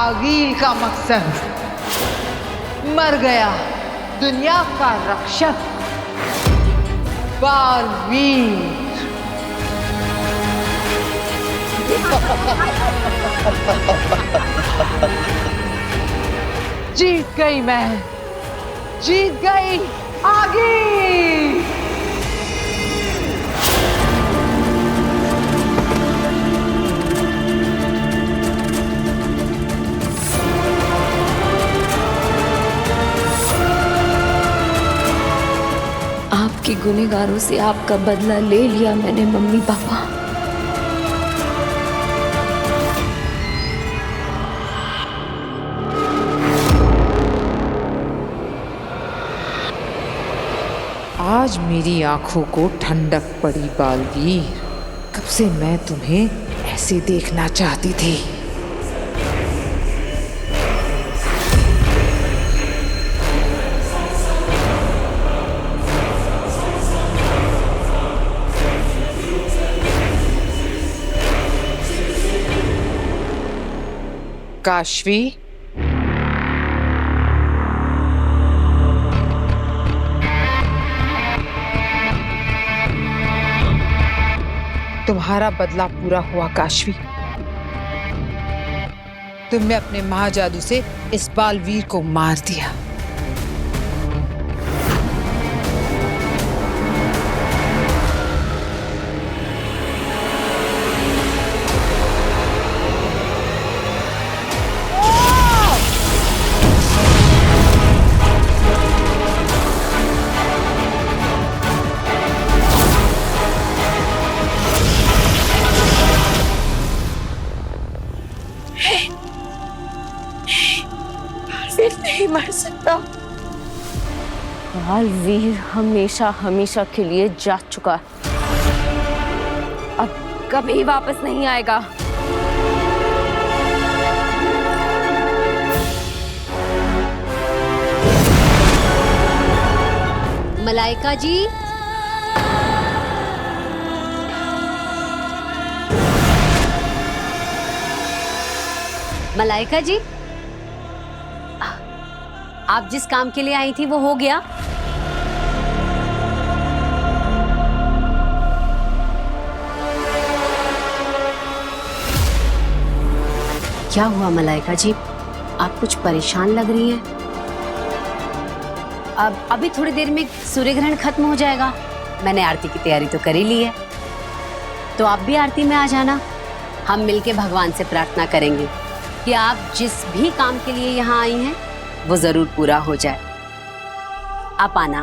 जागीर का मकसद। मर गया दुनिया का रक्षक बालवीर। जीत गई मैं, जीत गई आगे। आपके गुनहगारों से आपका बदला ले लिया मैंने मम्मी पापा। आज मेरी आंखों को ठंडक पड़ी बालवीर। कब से मैं तुम्हें ऐसे देखना चाहती थी। काशवी, तुम्हारा बदला पूरा हुआ काशवी। तुमने अपने महाजादू से इस बालवीर को मार दिया। नहीं मर सकता। बालवीर हमेशा हमेशा के लिए जा चुका, अब कभी वापस नहीं आएगा। मलाइका जी, मलाइका जी, आप जिस काम के लिए आई थी वो हो गया? क्या हुआ मलाइका जी, आप कुछ परेशान लग रही हैं। अब अभी थोड़ी देर में सूर्य ग्रहण खत्म हो जाएगा। मैंने आरती की तैयारी तो कर ही ली है, तो आप भी आरती में आ जाना। हम मिलके भगवान से प्रार्थना करेंगे कि आप जिस भी काम के लिए यहाँ आई हैं वो जरूर पूरा हो जाए। आप आना।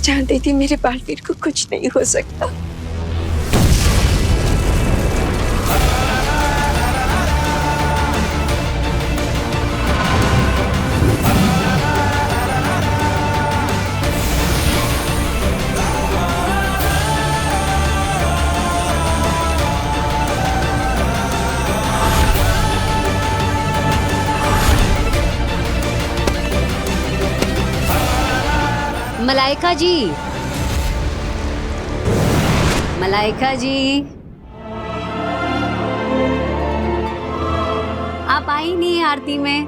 जानती थी मेरे बालवीर को कुछ नहीं हो सकता। मलाइका जी, मलाइका जी, आप आई नहीं है आरती में।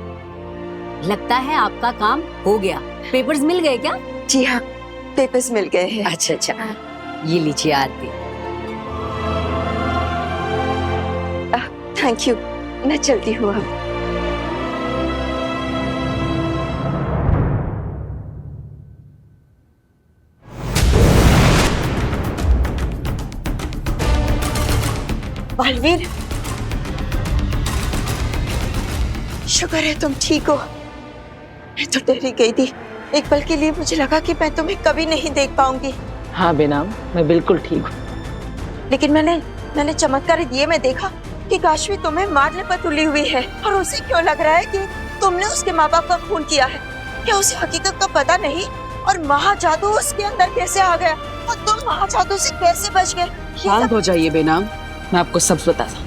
लगता है आपका काम हो गया। पेपर्स मिल गए क्या? जी हाँ, पेपर्स मिल गए हैं। अच्छा अच्छा, ये लीजिए आरती। थैंक यू, मैं चलती हूँ अब। बालवीर, शुक्र है तुम ठीक हो। मैं तो डर ही गई थी। एक पल के लिए मुझे लगा कि मैं तुम्हें कभी नहीं देख पाऊंगी। हाँ बेनाम, मैं बिल्कुल ठीक हूँ। लेकिन मैंने चमत्कारी दिए में देखा कि काशवी तुम्हें मारने पर तुली हुई है, और उसे क्यों लग रहा है कि तुमने उसके माँ बाप का खून किया है? क्या उसे हकीकत का पता नहीं? और महाजादू उसके अंदर कैसे आ गया, और तुम महाजादू से कैसे बच गए? शांत हो जाइए बेनाम, मैं आपको सब बताता।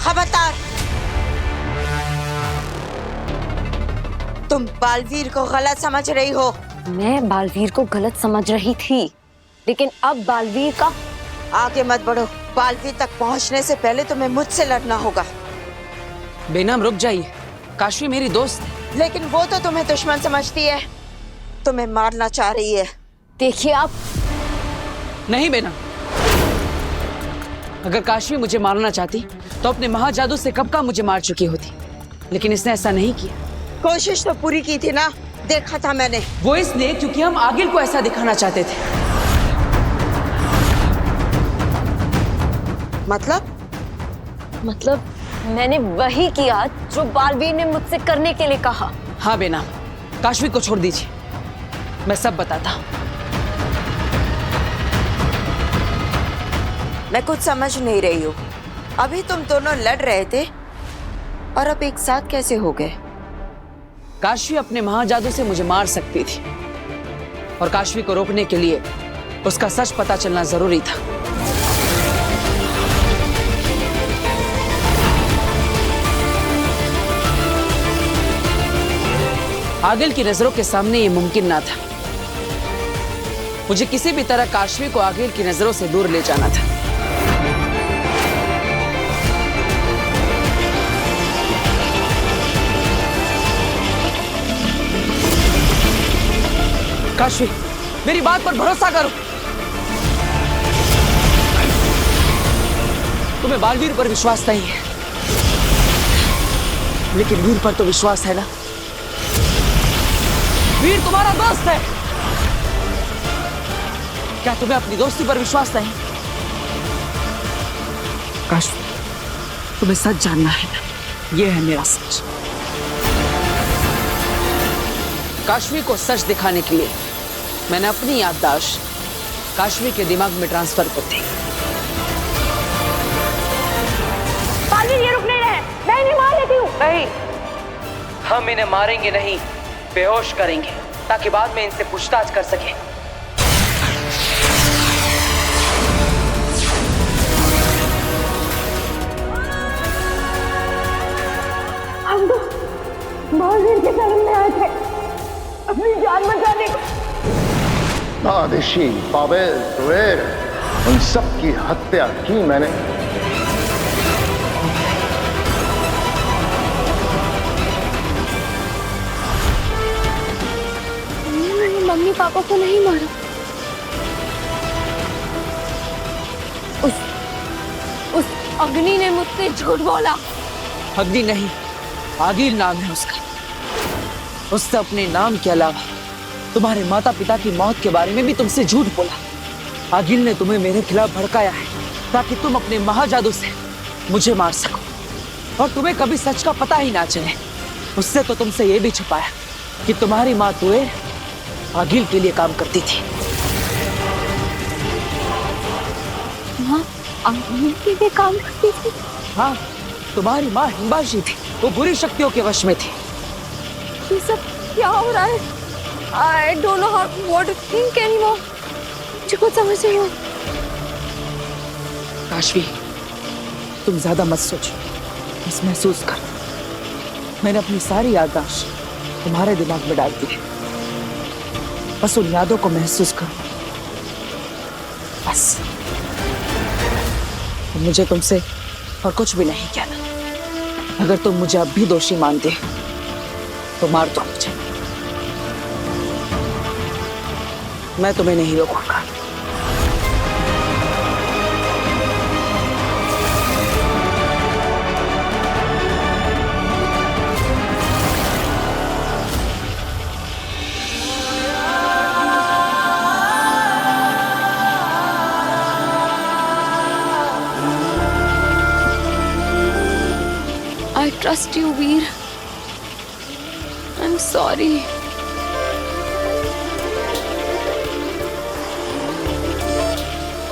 खबरदार, तुम बालवीर को गलत समझ रही हो। मैं बालवीर को गलत समझ रही थी, लेकिन अब बालवीर का आगे मत बढ़ो। बालवीर तक पहुंचने से पहले तुम्हें मुझसे लड़ना होगा। बेनाम रुक जाइए, काशवी मेरी दोस्त है। लेकिन वो तो तुम्हें दुश्मन समझती है, तुम्हें मारना चाह रही है। देखिए आप। नहीं बेनाम, अगर काशवी मुझे मारना चाहती तो अपने महाजादू से कब का मुझे मार चुकी होती, लेकिन इसने ऐसा नहीं किया। कोशिश तो पूरी की थी ना, देखा था मैंने। वो इसलिए क्योंकि हम आगिल को ऐसा दिखाना चाहते थे। मतलब मैंने वही किया जो बालवीर ने मुझसे करने के लिए कहा। हाँ बेनाम, काशवी को छोड़ दीजिए, मैं सब बताता हूँ। मैं कुछ समझ नहीं रही हूँ। अभी तुम दोनों लड़ रहे थे और अब एक साथ कैसे हो गए? काशवी अपने महाजादू से मुझे मार सकती थी, और काशवी को रोकने के लिए उसका सच पता चलना जरूरी था। आगिल की नजरों के सामने ये मुमकिन ना था। मुझे किसी भी तरह काशवी को आगिल की नजरों से दूर ले जाना था। काशवी, मेरी बात पर भरोसा करो। तुम्हें बालवीर पर विश्वास नहीं है, लेकिन वीर पर तो विश्वास है ना। वीर तुम्हारा दोस्त है, क्या तुम्हें अपनी दोस्ती पर विश्वास नहीं? काशवी, तुम्हें सच जानना है ना, यह है मेरा सच। काशवी को सच दिखाने के लिए मैंने अपनी याददाश्त काशवी के दिमाग में ट्रांसफर कर दी। बालवीर ये रुक नहीं रहे, मैं इन्हें मार लेती हूँ। नहीं, हम इन्हें मारेंगे नहीं, बेहोश करेंगे, ताकि बाद में इनसे पूछताछ कर सके। हम तो बालवीर के शरण में आए थे अपनी जान बचाने को। नादिशी, पावेल, तुवेर, उन सब की हत्या की मैंने। मैंने मम्मी पापा को नहीं मारा। उस अग्नि ने मुझसे झूठ बोला। अग्नि नहीं, आगिल नाम है उसका। उसने अपने नाम के अलावा तुम्हारे माता पिता की मौत के बारे में भी तुमसे झूठ बोला। आगिल ने तुम्हें मेरे खिलाफ भड़काया है ताकि तुम अपने महाजादू से मुझे मार सको, और तुम्हें कभी सच का पता ही ना चले। उससे तो तुमसे ये भी छुपाया कि तुम्हारी माँ तुए आगिल के लिए काम करती थी। माँ आगिल के लिए काम करती थी? हाँ, तुम्हारी माँ हिंबाशी थी, वो बुरी शक्तियों के वश में थी। ये सब क्या हो रहा है? I don't know how what to think anymore. मुझे कुछ समझ नहीं आ। काशवी, तुम ज्यादा मत सोचो, बस महसूस कर। मैंने अपनी सारी याददाश्त तुम्हारे दिमाग में डाल दी है, बस उन यादों को महसूस करो, बस। मुझे तुमसे और कुछ भी नहीं कहना। अगर तुम मुझे अब भी दोषी मानते हो तो मार दो मुझे, मैं तुम्हें नहीं रोकूंगा। trust you, Veer. I'm sorry.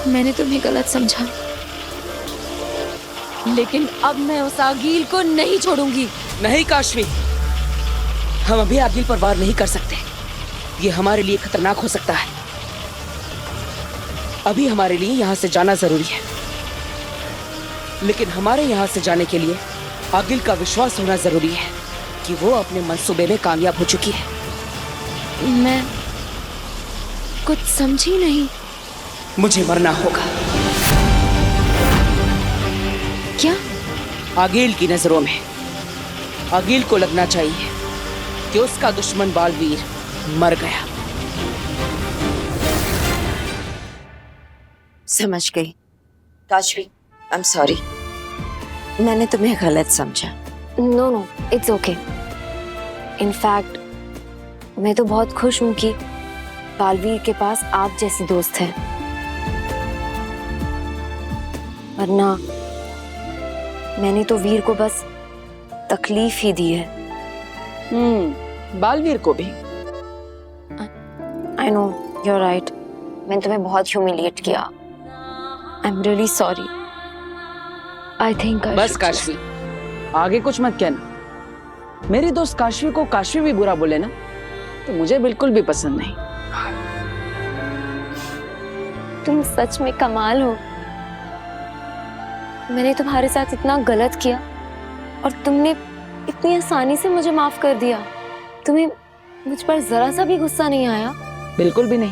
मैंने तुम्हें गलत समझा, लेकिन अब मैं उस आगील को नहीं छोड़ूंगी. नहीं काशवी, हम अभी आगिल पर वार नहीं कर सकते. ये हमारे लिए खतरनाक हो सकता है. अभी हमारे लिए यहाँ से जाना जरूरी है, लेकिन हमारे यहाँ से जाने के लिए आगिल का विश्वास होना जरूरी है कि वो अपने मंसूबे में कामयाब हो चुकी है. मैं कुछ समझी नहीं. मुझे मरना होगा. क्या? आगिल की नजरों में आगिल को लगना चाहिए कि उसका दुश्मन बालवीर मर गया. समझ गई. Kashvi, I am sorry. मैंने तुम्हें गलत समझा. No no, it's okay. In fact मैं तो बहुत खुश हूँ कि बालवीर के पास आप जैसी दोस्त है, वरना मैंने तो वीर को बस तकलीफ ही दी है. बालवीर को भी. I know, you are right. मैंने तुम्हें बहुत ह्यूमिलिएट किया. I am really sorry. I think बस काशवी, आगे कुछ मत कहना. मेरी दोस्त काशवी को काशवी भी बुरा बोले ना, तो मुझे बिल्कुल भी पसंद नहीं. तुम सच में कमाल हो. मैंने तुम्हारे साथ इतना गलत किया और तुमने इतनी आसानी से मुझे माफ कर दिया. तुम्हें मुझ पर जरा सा भी गुस्सा नहीं आया? बिल्कुल भी नहीं,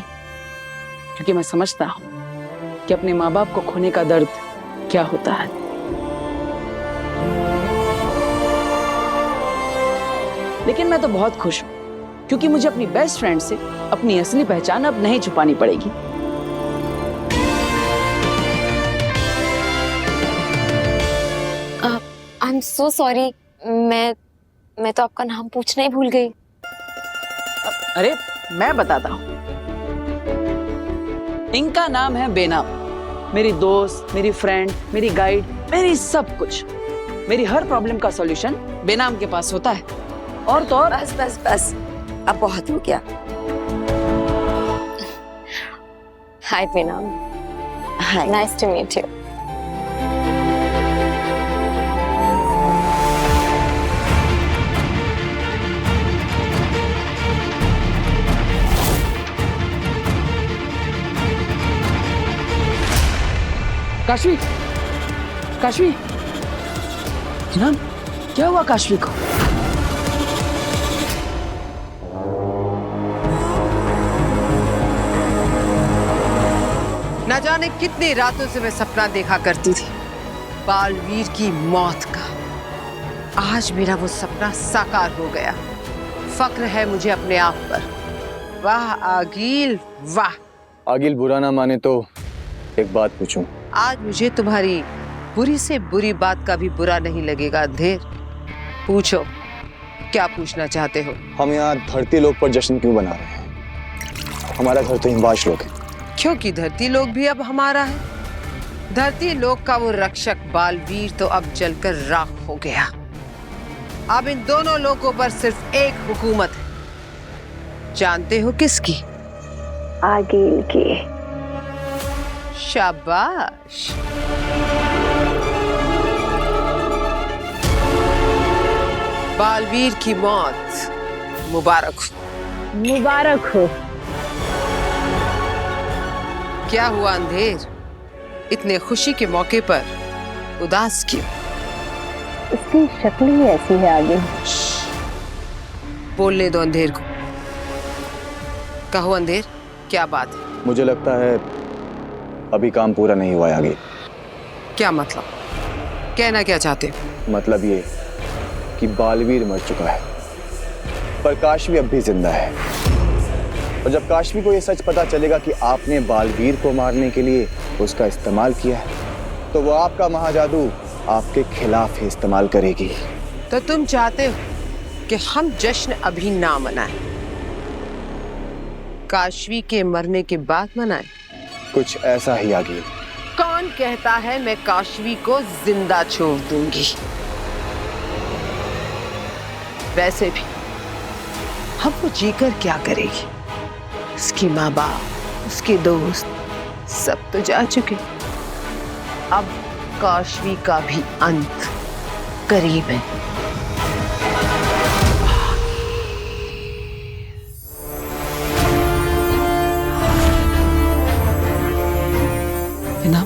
क्योंकि मैं समझता हूँ कि अपने माँ बाप को खोने का दर्द क्या होता है. लेकिन मैं तो बहुत खुश हूँ, क्योंकि मुझे अपनी बेस्ट फ्रेंड से अपनी असली पहचान अब नहीं छुपानी पड़ेगी. I am so sorry. मैं तो आपका नाम पूछना ही भूल गई. अरे मैं बताता हूँ. इनका नाम है बेनाम. मेरी दोस्त, मेरी फ्रेंड, मेरी गाइड, मेरी सब कुछ. मेरी हर प्रॉब्लम का सॉल्यूशन बेनाम के पास होता है. और तो और. बस बस बस, अब बहुत हो गया. Hi Benaam. Hi. Nice to meet you. Kashvi, Kashvi, Benaam, क्या हुआ काशवी को? न जाने कितनी रातों से मैं सपना देखा करती थी बालवीर की मौत का. आज मेरा वो सपना साकार हो गया. फक्र है मुझे अपने आप पर. वाह आगिल, वाह. आगिल बुरा ना माने तो एक बात पूछूं? आज मुझे तुम्हारी बुरी से बुरी बात का भी बुरा नहीं लगेगा. अंधेर, पूछो, क्या पूछना चाहते हो? हम यहाँ धरती लोक पर जश्न क्यों बना रहे हैं? हमारा घर तो हिमवाश लोक है. क्योंकि धरती लोक भी अब हमारा है. धरती लोक का वो रक्षक बालवीर तो अब जलकर राख हो गया. अब इन दोनों लोकों पर सिर्फ एक हुकूमत है. जानते हो किसकी? आगिल की. शाबाश. बालवीर की मौत मुबारक हो. मुबारक हो. क्या हुआ अंधेर, इतने खुशी के मौके पर उदास क्यों? इसकी शक्ल ही ऐसी है आगिल. बोलने दो अंधेर को. कहो अंधेर, क्या बात है? मुझे लगता है अभी काम पूरा नहीं हुआ है आगे. क्या मतलब? कहना क्या चाहते हो? मतलब ये कि बालवीर मर चुका है, पर काशवी अब भी जिंदा है. और जब काशवी को ये सच पता चलेगा कि आपने बालवीर को मारने के लिए उसका इस्तेमाल किया है, तो वो आपका महाजादू आपके खिलाफ ही इस्तेमाल करेगी. तो तुम चाहते हो कि हम जश्न अभी ना मनाएं, काशवी के मरने के बाद मनाएं? कुछ ऐसा ही आगे. कौन कहता है मैं काशवी को जिंदा छोड़ दूंगी? वैसे भी अब वो जीकर क्या करेगी? उसकी माँ बाप, उसके दोस्त सब तो जा चुके। अब काशवी का भी अंत करीब है। ना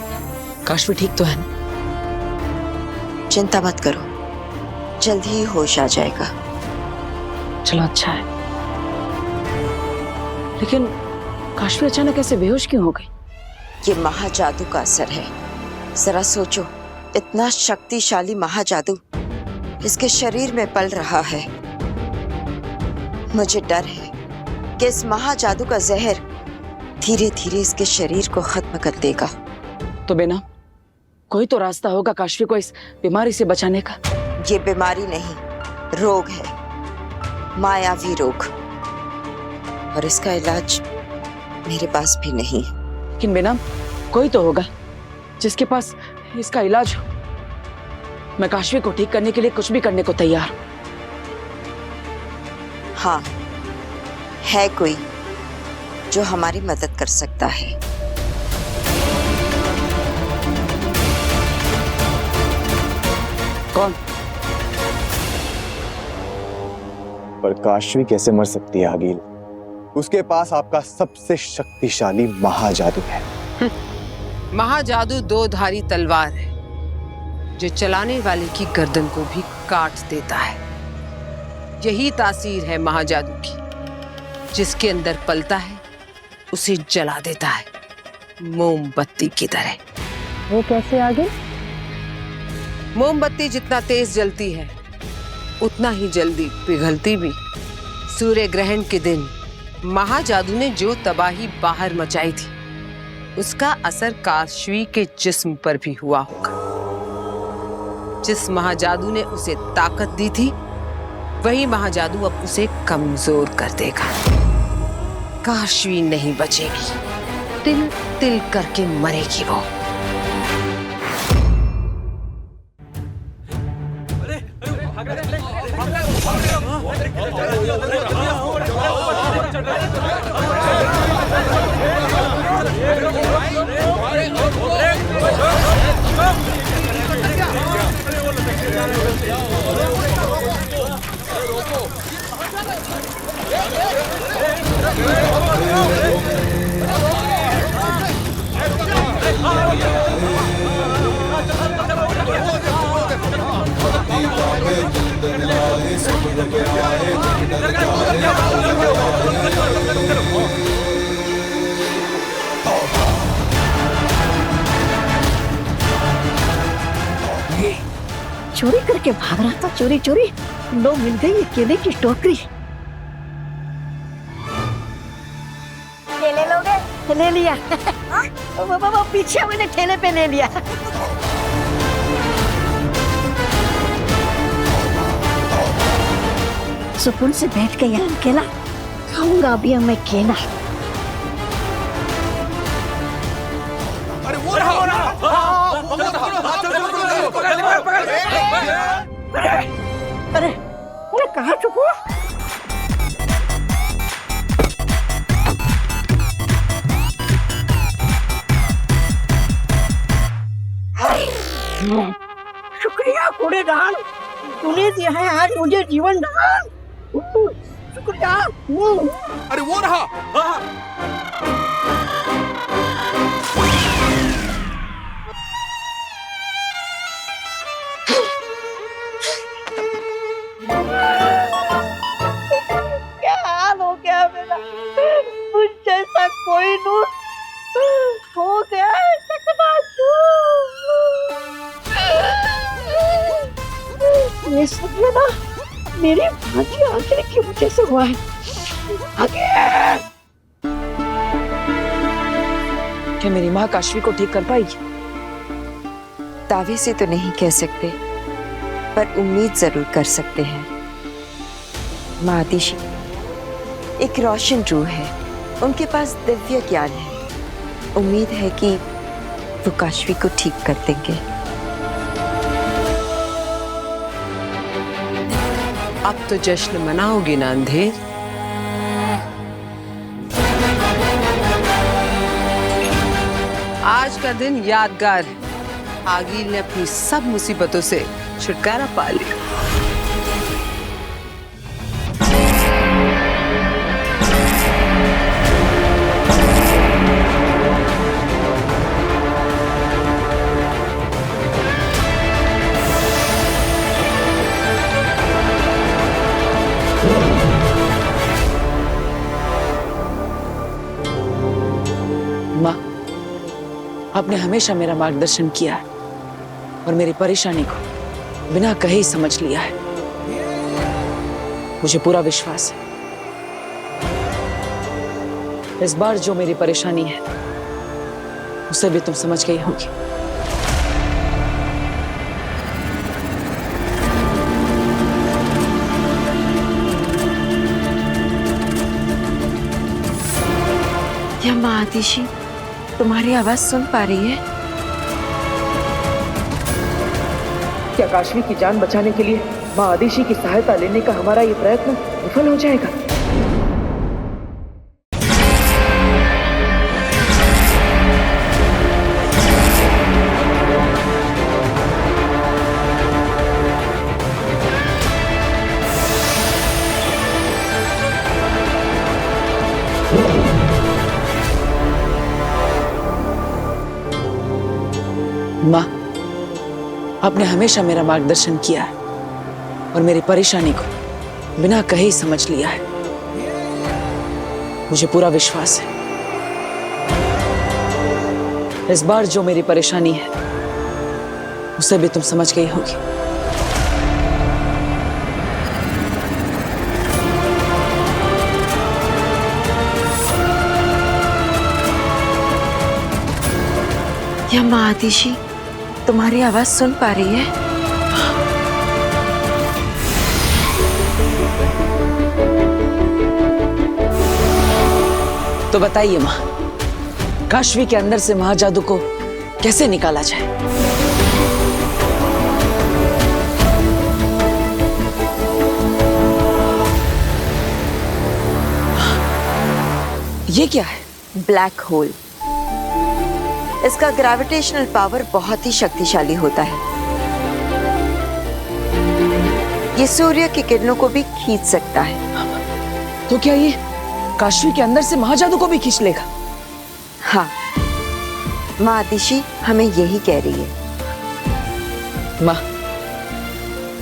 काशवी ठीक तो है ना? चिंता मत करो, जल्दी ही होश आ जाएगा। चलो अच्छा है। लेकिन काशवी अचानक ऐसे बेहोश क्यों हो गई? ये महाजादू का असर है। जरा सोचो, इतना शक्तिशाली महाजादू इसके शरीर में पल रहा है। मुझे डर है कि इस महाजादू का जहर धीरे धीरे इसके शरीर को खत्म कर देगा। तो बेना, कोई तो रास्ता होगा काशवी को इस बीमारी से बचाने का। ये बीमारी नहीं, रोग है, मायावी रोग, और इसका इलाज मेरे पास भी नहीं है। लेकिन बेना, कोई तो होगा जिसके पास इसका इलाज हो। मैं काशवी को ठीक करने के लिए कुछ भी करने को तैयार हूं। हाँ, है कोई जो हमारी मदद कर सकता है। कौन? पर काशवी कैसे मर सकती है आगिल? उसके पास आपका सबसे शक्तिशाली महाजादू है। महाजादू दो धारी तलवार है जो चलाने वाले की गर्दन को भी काट देता है। यही तासीर है महाजादू की। जिसके अंदर पलता है उसे जला देता है, मोमबत्ती की तरह। वो कैसे आगे? मोमबत्ती जितना तेज जलती है उतना ही जल्दी पिघलती भी। सूर्य ग्रहण के दिन महाजादू ने जो तबाही बाहर मचाई थी उसका असर काशवी के जिस्म पर भी हुआ होगा। जिस महाजादू ने उसे ताकत दी थी वही महाजादू अब उसे कमजोर कर देगा। काशवी नहीं बचेगी, तिल तिल करके मरेगी वो। चोरी करके भाग रहा था, चोरी चोरी लो मिल गई ये केले की टोकरी। केले लोगे? ले लिया। वो पीछे मैंने ठेले पे ले लिया। सुकून से बैठ के यहाँ केला खाऊंगा अभी मैं केला। अरे अरे कहाँ चुप हुआ? शुक्रिया कूड़ेदान, तूने दिया है आज मुझे जीवन दान। शुक्रिया। अरे वो रहा। क्या हाल हो गया मेरा? मुझ जैसा कोई नूर हो गया है ये सब ना मेरी भांजी आखिर की वजह से हुआ है। आगे क्या मेरी माँ काशवी को ठीक कर पाएगी? दावे से तो नहीं कह सकते, पर उम्मीद जरूर कर सकते हैं। माँ आदिशि एक रोशन रूह है, उनके पास दिव्य ज्ञान है। उम्मीद है कि वो काशवी को ठीक कर देंगे। अब तो जश्न मनाओगी ना अंधेर? आज का दिन यादगार है। आगिल ने अपनी सब मुसीबतों से छुटकारा पा लिया। माँ, आपने हमेशा मेरा मार्गदर्शन किया है और मेरी परेशानी को बिना कहे ही समझ लिया है। मुझे पूरा विश्वास है इस बार जो मेरी परेशानी है उसे भी तुम समझ गई होगी। क्या माँ आतिशी तुम्हारी आवाज सुन पा रही है? क्या काशवी की जान बचाने के लिए माँ आदिशी की सहायता लेने का हमारा ये प्रयत्न विफल हो जाएगा? माँ, आपने हमेशा मेरा मार्गदर्शन किया है और मेरी परेशानी को बिना कहे ही समझ लिया है। मुझे पूरा विश्वास है इस बार जो मेरी परेशानी है उसे भी तुम समझ गई होगी। क्या माँ आतिशी तुम्हारी आवाज सुन पा रही है? तो बताइए माँ, काशवी के अंदर से महाजादू को कैसे निकाला जाए? ये क्या है? Black hole. इसका ग्रेविटेशनल पावर बहुत ही शक्तिशाली होता है। ये सूर्य की किरणों को भी खींच सकता है। तो क्या ये काशवी के अंदर से महाजादू को भी खींच लेगा? हाँ, माँ आतिशी हमें यही कह रही है। माँ,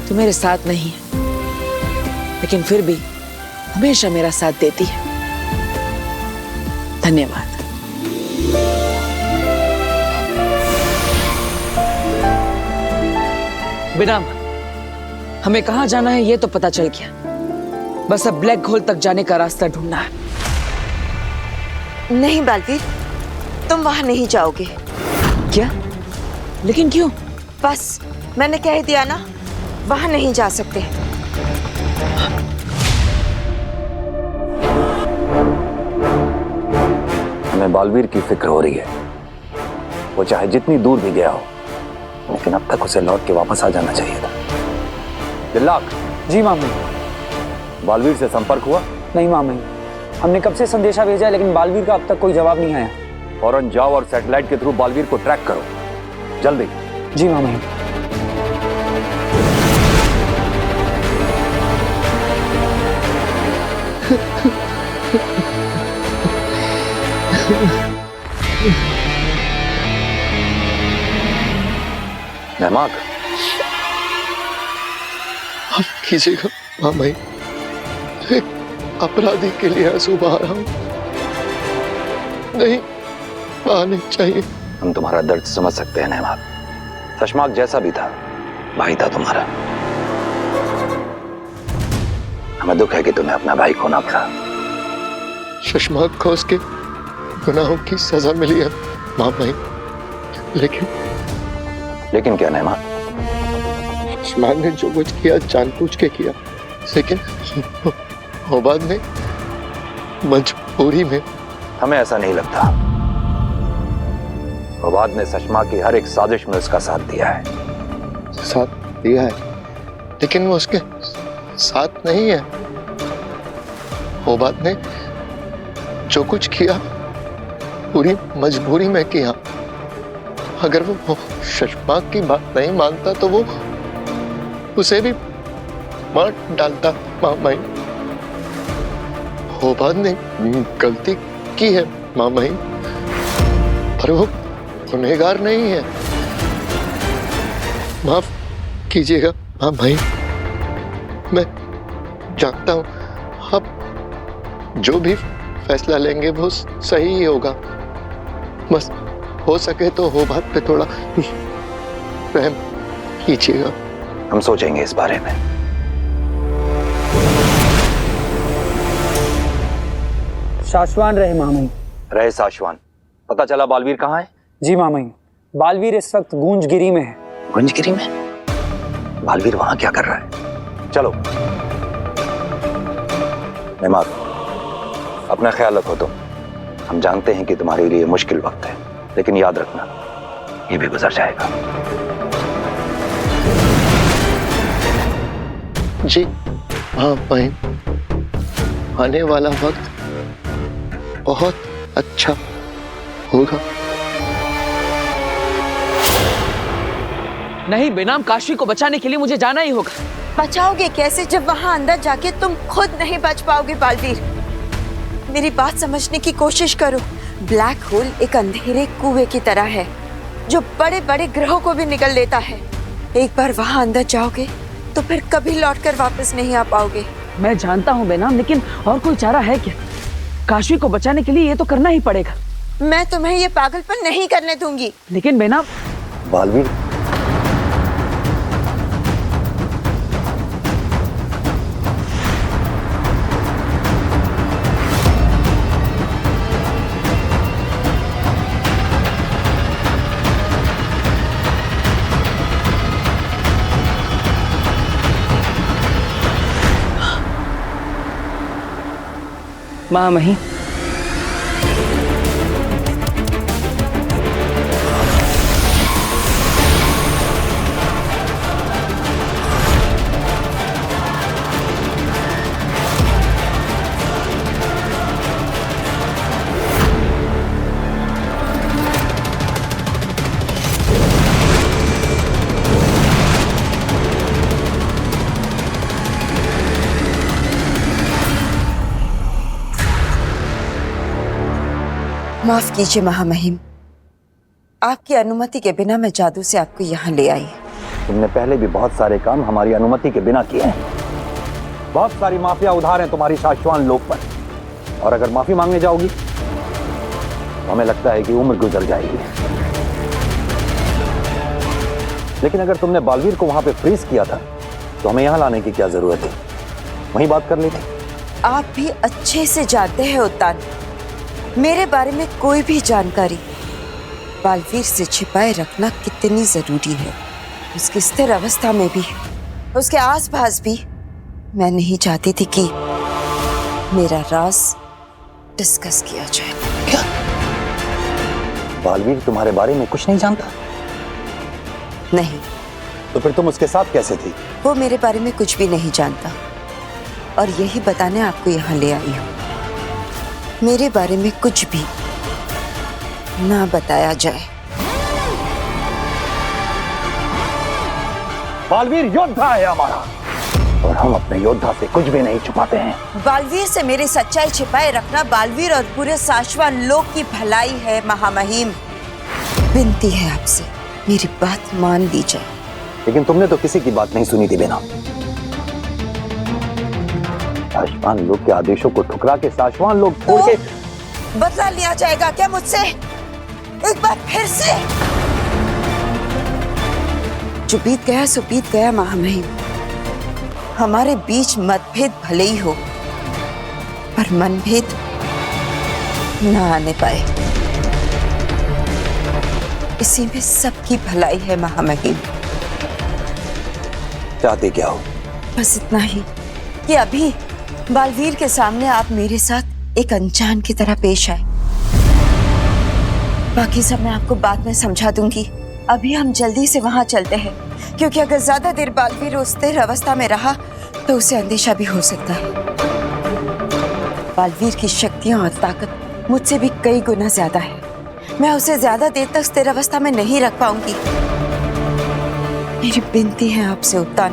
तू मेरे साथ नहीं है, लेकिन फिर भी हमेशा मेरा साथ देती है। धन्यवाद। बिना हमें कहाँ जाना है ये तो पता चल गया, बस अब ब्लैक होल तक जाने का रास्ता ढूंढना है। नहीं बालवीर, तुम वहां नहीं जाओगे। क्या? लेकिन क्यों? बस मैंने कह दिया ना, वहां नहीं जा सकते। हमें बालवीर की फिक्र हो रही है। वो चाहे जितनी दूर भी गया हो, लेकिन अब तक उसे लौट के वापस आ जाना चाहिए था। दिल्लाक। जी मामी। बालवीर से संपर्क हुआ? नहीं मामी, हमने कब से संदेशा भेजा है लेकिन बालवीर का अब तक कोई जवाब नहीं आया। फौरन जाओ और सैटेलाइट के थ्रू बालवीर को ट्रैक करो, जल्दी। जी मामी। महमाक, आप कीजिएगा हाँ भाई, एक अपराधी के लिए आंसू बहा रहा हूं, नहीं बहाने चाहिए। हम तुम्हारा दर्द समझ सकते हैं नहमाक। शशमाक जैसा भी था, भाई था तुम्हारा। हमें दुख है कि तुम्हें अपना भाई खोना पड़ा। शशमाक को उसके गुनाहों की सजा मिली है माँ भाई, लेकिन क्या नहमाक? शशमाक ने जो कुछ किया जानबूझ के किया, लेकिन ओबाद ने मजबूरी में। हमें ऐसा नहीं लगता। ओबाद ने शशमाक की हर एक साजिश में उसका साथ दिया है। साथ दिया है, लेकिन वो उसके साथ नहीं है। वो बात ने जो कुछ किया पूरी मजबूरी में किया। अगर वो शशमाक की बात नहीं मानता तो वो उसे भी मार डालता। मामाई, वो बात ने गलती की है मामाई, पर वो गुनहगार नहीं है। माफ कीजिएगा मामाई, मैं जानता हूं आप जो भी फैसला लेंगे वो सही ही होगा। बस हो सके तो वो बात पे थोड़ा रहम कीजिएगा। हम सोचेंगे इस बारे में। शाश्वान रहे मामई। रहे साशवान। पता चला बालवीर कहाँ है? जी मामई, बालवीर इस वक्त गूंजगिरी में है। गुंजगिरी में? बालवीर वहां क्या कर रहा है? चलो नेमार, अपना ख्याल रखो तुम। हम जानते हैं कि तुम्हारे लिए मुश्किल वक्त है, लेकिन याद रखना ये भी गुजर जाएगा। जी हाँ भाई, आने वाला वक्त बहुत अच्छा होगा। नहीं बेनाम, काशी को बचाने के लिए मुझे जाना ही होगा। बचाओगे कैसे जब वहां अंदर जाके तुम खुद नहीं बच पाओगे बालवीर? मेरी बात समझने की कोशिश करो। ब्लैक होल एक अंधेरे कुएं की तरह है जो बड़े बड़े ग्रहों को भी निगल लेता है। एक बार वहां अंदर जाओगे तो फिर कभी लौटकर वापस नहीं आ पाओगे। मैं जानता हूँ बेनाम, लेकिन और कोई चारा है क्या? काशी को बचाने के लिए ये तो करना ही पड़ेगा। मैं तुम्हें ये पागलपन नहीं करने दूंगी। लेकिन बेनाम, बालवीर, मामही, माफ कीजिए महामहिम, आपकी अनुमति के बिना मैं जादू से आपको यहाँ ले आई। तुमने पहले भी बहुत सारे काम हमारी अनुमति के बिना किए हैं। बहुत सारी माफिया उधार हैं तुम्हारी शाश्वान लोक पर, और अगर माफी मांगने जाओगी तो हमें लगता है कि उम्र गुजर जाएगी। लेकिन अगर तुमने बालवीर को वहां पे फ्रीज किया था तो हमें यहां लाने की क्या जरूरत थी? वहीं बात कर ली थी। आप भी अच्छे से जानते हैं उत्तान, मेरे बारे में कोई भी जानकारी बालवीर से छिपाए रखना कितनी जरूरी है। उसकी स्थिर अवस्था में भी, उसके आसपास भी मैं नहीं चाहती थी कि मेरा राज डिस्कस किया जाए। क्या बालवीर तुम्हारे बारे में कुछ नहीं जानता? नहीं। तो फिर तुम उसके साथ कैसे थी? वो मेरे बारे में कुछ भी नहीं जानता, और यही बताने आपको यहाँ ले आई हूँ। मेरे बारे में कुछ भी ना बताया जाए। बालवीर योद्धा है हमारा, और हम अपने योद्धा से कुछ भी नहीं छुपाते हैं। बालवीर से मेरी सच्चाई छिपाए रखना बालवीर और पूरे शाश्वान लोक की भलाई है महामहिम। विनती है आपसे, मेरी बात मान ली जाए। लेकिन तुमने तो किसी की बात नहीं सुनी थी बेनाम। शाश्वान लोग के आदेशों को ठुकरा के शाश्वान लोग छोड़ के बदला लिया जाएगा क्या मुझसे? एक बार फिर से? जो बीत गया सो बीत गया महामहिम। हमारे बीच मतभेद भले ही हो, पर मनभेद ना आने पाए, इसी में सबकी भलाई है महामहिम। चाहते क्या हो? बस इतना ही कि अभी बालवीर के सामने आप मेरे साथ एक अनजान की तरह पेश आए। बाकी सब मैं आपको बाद में समझा दूंगी। अभी हम जल्दी से वहां चलते हैं, क्योंकि अगर ज्यादा देर बालवीर उस स्थिर अवस्था में रहा तो उसे अंदेशा भी हो सकता है। बालवीर की शक्तियां और ताकत मुझसे भी कई गुना ज्यादा है। मैं उसे ज्यादा देर तक स्थिर अवस्था में नहीं रख पाऊंगी। मेरी विनती है आपसे उत्तान,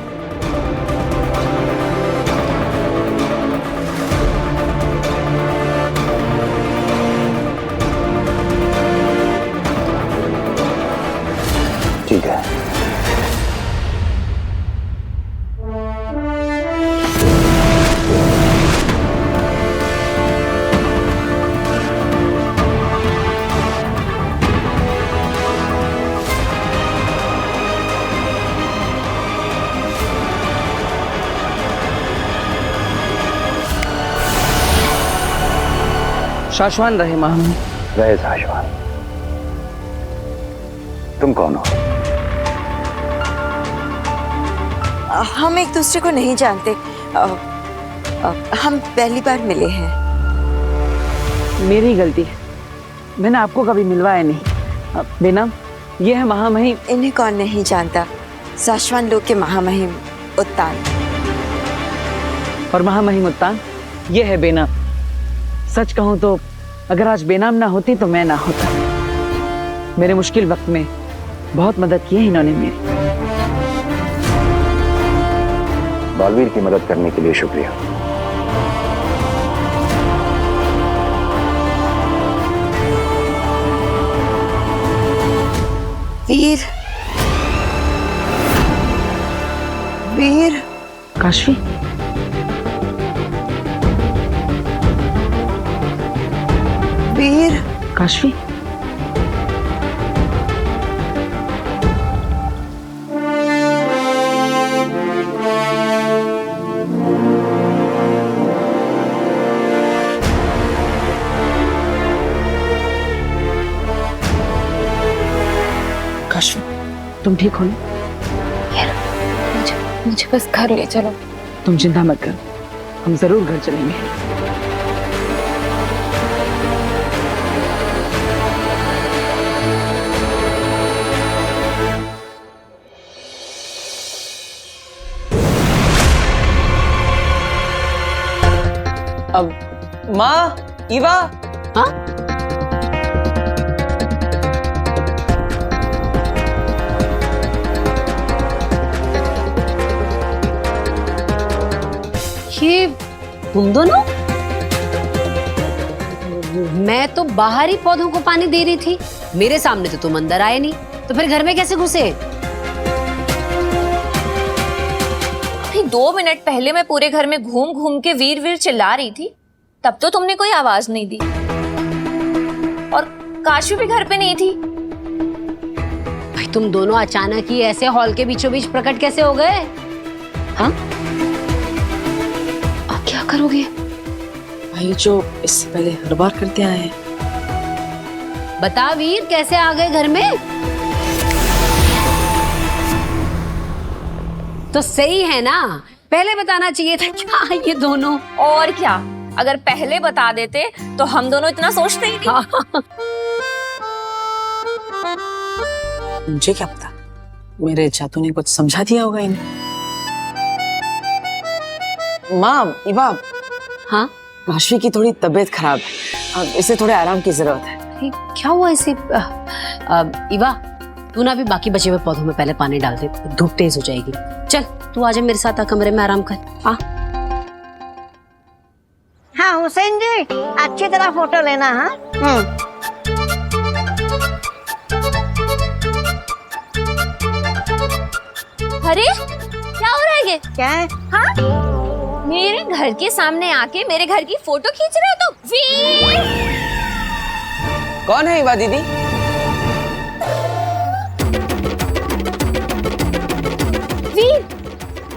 ठीक है। शाश्वान रहे महामहिम। रहे शाश्वान। तुम कौन हो? हम एक दूसरे को नहीं जानते। हम पहली बार मिले हैं। मेरी गलती है, मैंने आपको कभी मिलवाया नहीं। बेनम, ये है महामहिम। इन्हें कौन नहीं जानता? शाश्वान लोक के महामहिम उत्तान। और महामहिम उत्तान, ये है बेनम। सच कहूं तो अगर आज बेनाम ना होती तो मैं ना होता। मेरे मुश्किल वक्त में बहुत मदद की है इन्होंने मेरी। बालवीर की मदद करने के लिए शुक्रिया। वीर, वीर। काशवी, वीर। काशवी, काशवी, तुम ठीक हो ना? मुझे बस घर ले चलो। तुम चिंता मत करो, हम जरूर घर चलेंगे। अब माँ, ईवा। हाँ? ये तुम दोनों? मैं तो बाहर ही पौधों को पानी दे रही थी, मेरे सामने तो तुम अंदर आए नहीं, तो फिर घर में कैसे घुसे? अभी 2 मिनट पहले मैं पूरे घर में घूम घूम के वीर वीर चिल्ला रही थी, तब तो तुमने कोई आवाज नहीं दी। और काशवी भी घर पे नहीं थी। भाई तुम दोनों अचानक ही ऐसे हॉल के बीचों बीच प्रकट कैसे हो गए? हाँ? अब क्या करोगे? भाई जो इससे पहले हर बार करते आए हैं। बता वीर, कैसे आ गए घर में? तो सही है ना, पहले बताना चाहिए था। क्या ये दोनों? और क्या, अगर पहले बता देते तो हम दोनों इतना सोचते ही नहीं। मुझे क्या पता, मेरे चातू ने कुछ समझा दिया होगा इन्हें। माँ, ईवा। हाँ? काशवी की थोड़ी तबीयत खराब है, इसे थोड़े आराम की जरूरत है। क्या हुआ इसे? ईवा, तू ना भी बाकी बचे हुए पौधों में पहले पानी डाल दे, धूप तेज हो जाएगी। चल तू आजा मेरे साथ, कमरे में आराम कर। हाँ हुसैन जी, अच्छी तरह फोटो लेना। हाँ अरे क्या हो रहा है ये? क्या है? हाँ? मेरे घर के सामने आके मेरे घर की फोटो खींच रहे हो तुम? वीर! कौन है ईवा दीदी? वीर,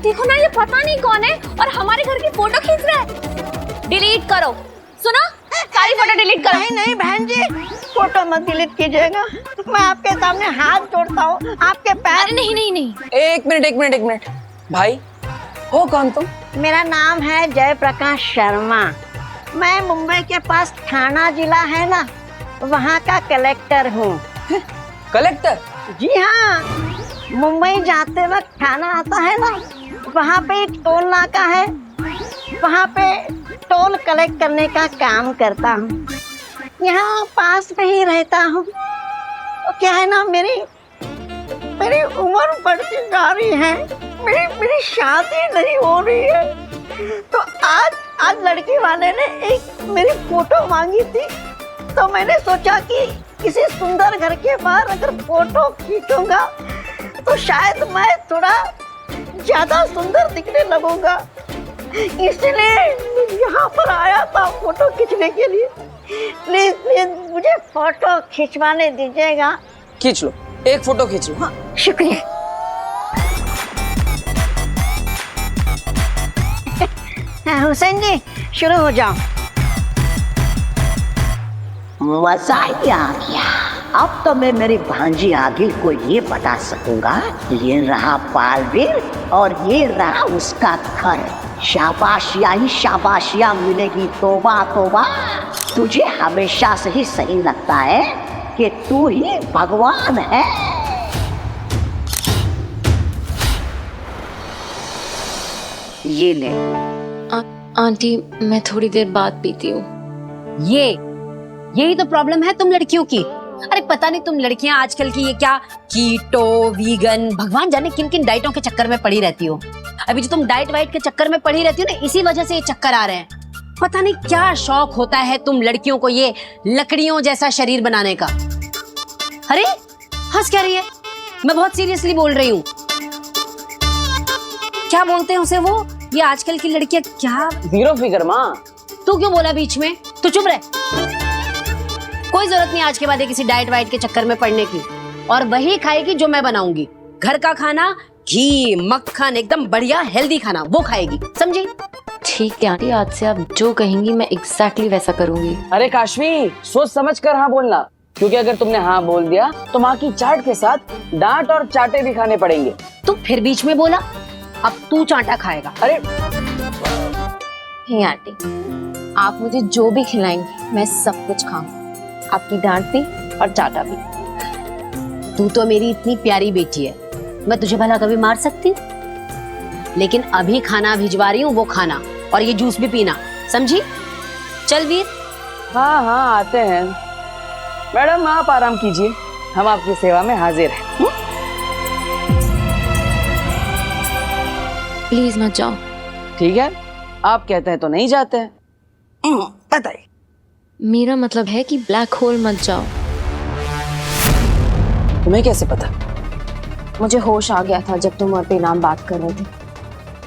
देखो ना, ये पता नहीं कौन है और हमारे घर की फोटो खींच रहा है। डिलीट करो। सुनो, सारी फोटो डिलीट करो। नहीं नहीं बहन जी, फोटो मत डिलीट कीजिएगा। मैं आपके सामने हाथ जोड़ता हूँ, आपके पैर। अरे नहीं नहीं नहीं, एक मिनट। भाई, हो कौन तुम? मेरा नाम है जयप्रकाश शर्मा। मैं मुंबई के पास ठाणा जिला है ना, वहाँ का कलेक्टर हूँ। कलेक्टर? जी हाँ, मुंबई जाते वक्त ठाणा आता है ना, वहाँ पे एक टोल नाका है, वहाँ पे टोल कलेक्ट करने का काम करता हूँ। यहाँ पास में ही रहता हूँ। तो क्या है ना, मेरी उम्र बढ़ती जा रही है, मेरी शादी नहीं हो रही है। तो आज लड़की वाले ने एक मेरी फोटो मांगी थी, तो मैंने सोचा कि किसी सुंदर घर के बाहर अगर फोटो खींचूंगा तो शायद मैं थोड़ा ज्यादा सुंदर दिखने लगूंगा, इसलिए यहाँ पर आया था फोटो खींचने के लिए। प्लीज प्लीज मुझे फोटो खिंचवाने दीजिएगा। खींच लो, एक फोटो खींच लो। हाँ, शुक्रिया। हुसैन जी शुरू हो जाओ। मजा ही आ गया। अब तो मैं मेरी भांजी आदिल को ये बता सकूंगा, ये रहा बालवीर और ये रहा उसका घर। शाबाशिया ही शाबाशिया मिलेगी। तोबा तोबा, तुझे हमेशा से ही सही लगता है कि तू ही भगवान है। ये ले। आंटी मैं थोड़ी देर बाद पीती हूँ। यही तो प्रॉब्लम है तुम लड़कियों की। अरे पता नहीं तुम लड़कियां आजकल की ये क्या कीटो, वीगन, भगवान जाने किन किन डाइटों के चक्कर में पड़ी रहती हो। अभी जो तुम डाइट वाइट के चक्कर में पड़ी रहती हो ना, इसी वजह से ये चक्कर आ रहे हैं। पता नहीं क्या शौक होता है तुम लड़कियों को ये लकड़ियों जैसा शरीर बनाने का। अरे हंस क्या रही है? मैं बहुत सीरियसली बोल रही हूँ। क्या बोलते हैं उसे वो, ये आजकल की लड़कियां क्या? जीरो फिगर माँ। तू क्यों बोला बीच में? तू चुप रहे। कोई जरूरत नहीं आज के बाद किसी डाइट वाइट के चक्कर में पड़ने की। और वही खाएगी जो मैं बनाऊंगी। घर का खाना, घी, मक्खन, एकदम बढ़िया हेल्दी खाना, वो खाएगी, समझी? ठीक है आंटी, आज से आप जो कहेंगी मैं एग्जैक्टली वैसा करूंगी। अरे काशवी, सोच समझ कर हाँ बोलना, क्योंकि अगर तुमने हाँ बोल दिया तो माँ की चाट के साथ डांट और चाटे भी खाने पड़ेंगे। तू फिर बीच में बोला, अब तू चाटा खाएगा। अरे हे आंटी, आप मुझे जो भी खिलाएंगी मैं सब कुछ खाऊंगी, आपकी डांट भी और चाटा भी। तू तो मेरी इतनी प्यारी बेटी है, मैं तुझे भला कभी मार सकती? लेकिन अभी खाना भिजवा रही हूँ, वो खाना और ये जूस भी पीना, समझी? चल वीर। हाँ हाँ आते हैं। मैडम आप आराम कीजिए, हम आपकी सेवा में हाजिर हैं। प्लीज मत जाओ। ठीक है, आप कहते हैं तो नहीं जाते हैं। बताइए। मेरा मतलब है कि ब्लैक होल मत जाओ। तुम्हें कैसे पता? मुझे होश आ गया था जब तुम और बेनाम बात कर रहे थे।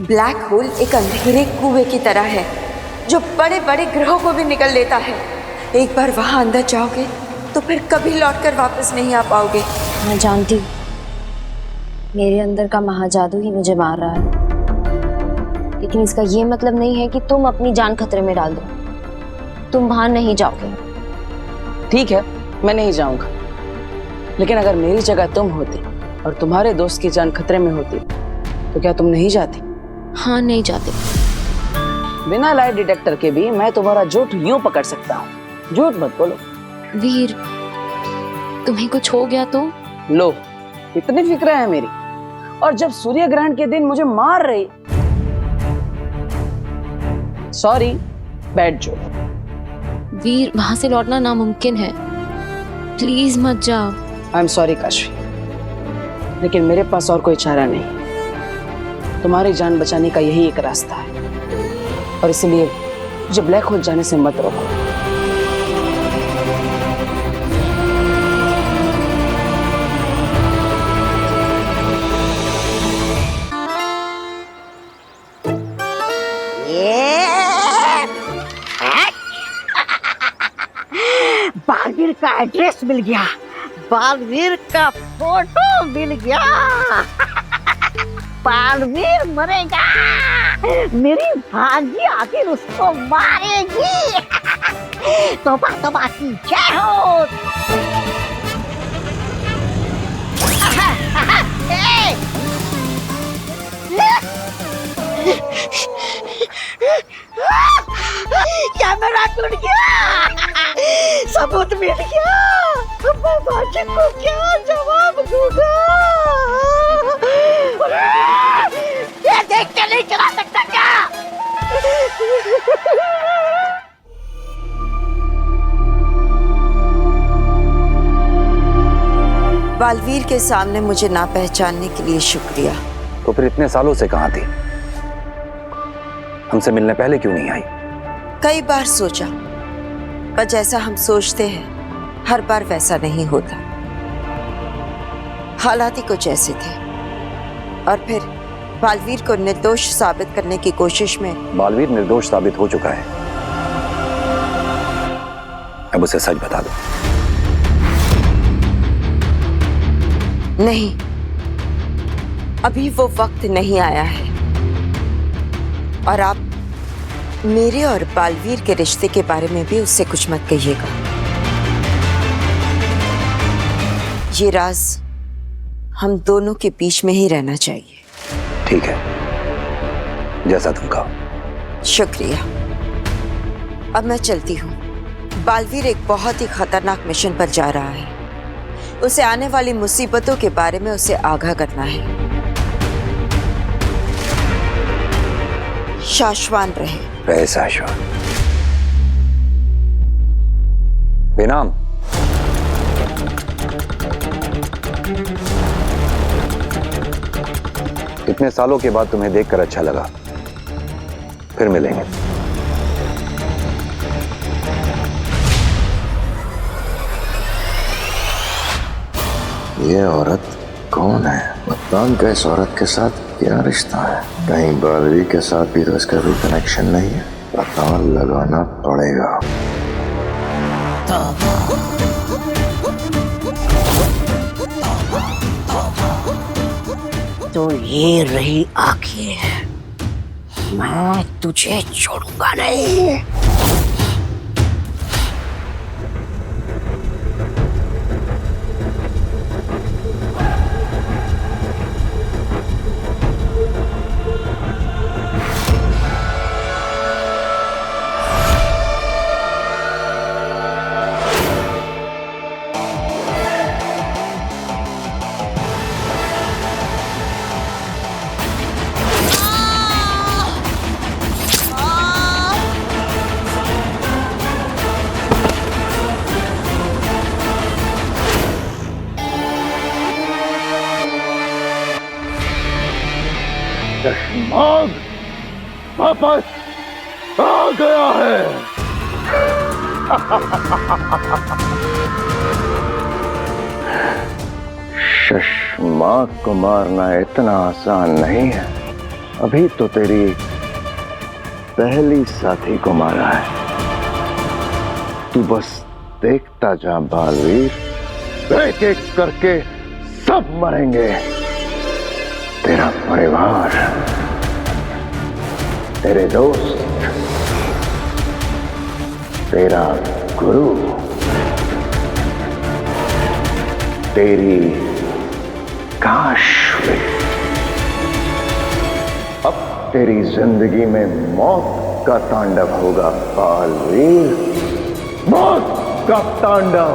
ब्लैक होल एक अंधेरे कुएं की तरह है जो बड़े बड़े ग्रहों को भी निकल लेता है। एक बार वहां अंदर जाओगे तो फिर कभी लौटकर वापस नहीं आ पाओगे। मैं जानती, मेरे अंदर का महाजादू ही मुझे मार रहा है, लेकिन इसका ये मतलब नहीं है कि तुम अपनी जान खतरे में डाल दो। तुम बाहर नहीं जाओगे। ठीक है, मैं नहीं जाऊंगा, लेकिन अगर मेरी जगह तुम होती और तुम्हारे दोस्त की जान खतरे में होती तो क्या तुम नहीं जाती? हाँ, नहीं जाते। बिना लाई डिटेक्टर के भी मैं तुम्हारा झूठ यूं पकड़ सकता हूँ। झूठ मत बोलो। वीर, तुम्हें कुछ हो गया तो? लो, इतनी फिक्र है मेरी, और जब सूर्य ग्रहण के दिन मुझे मार रही। Sorry, bad joke. वीर, वहां से लौटना नामुमकिन है, प्लीज मत जाओ। आई एम सॉरी काशवी, लेकिन मेरे पास और कोई चारा नहीं। तुम्हारी जान बचाने का यही एक रास्ता है, और इसलिए मुझे ब्लैक होल जाने से मत रोको। बालवीर का एड्रेस मिल गया, बालवीर का फोटो मिल गया। बालवीर मरेगा, मेरी भांजी आखिर उसको मारेगी। तोबा तोबा की जय हो। कैमरा टूट गया, सबूत मिल गया। मैं भांजी को क्या जवाब दूंगा? ये देख बालवीर के सामने मुझे ना पहचानने के लिए शुक्रिया। तो फिर इतने सालों से कहां थी? हमसे मिलने पहले क्यों नहीं आई? कई बार सोचा, पर जैसा हम सोचते हैं हर बार वैसा नहीं होता। हालात ही कुछ ऐसे थे। और फिर बालवीर को निर्दोष साबित करने की कोशिश में। बालवीर निर्दोष साबित हो चुका है। अब उसे सच बता दो। नहीं, अभी वो वक्त नहीं आया है। और आप मेरे और बालवीर के रिश्ते के बारे में भी उससे कुछ मत कहिएगा। ये राज हम दोनों के बीच में ही रहना चाहिए। ठीक है, जैसा तुम कहो। शुक्रिया। अब मैं चलती हूँ। बालवीर एक बहुत ही खतरनाक मिशन पर जा रहा है। उसे आने वाली मुसीबतों के बारे में उसे आगाह करना है। शाश्वान रहे। शाश्वान। बेनाम। इतने सालों के बाद तुम्हें देखकर अच्छा लगा। फिर मिलेंगे। ये औरत कौन है? बताऊं का इस औरत के साथ क्या रिश्ता है? कहीं बालवीर के साथ भी तो इसका कोई कनेक्शन नहीं है। पता लगाना पड़ेगा। तो ये रही आंखें, मैं तुझे छोड़ूंगा नहीं। शशमाग वापस आ गया है। शशमाग को मारना इतना आसान नहीं है। अभी तो तेरी पहली साथी को मारा है। तू बस देखता जा बालवीर, एक एक करके सब मरेंगे। तेरा परिवार, तेरे दोस्त, तेरा गुरु, तेरी काशवी। अब तेरी जिंदगी में मौत का तांडव होगा बालवीर, मौत का तांडव।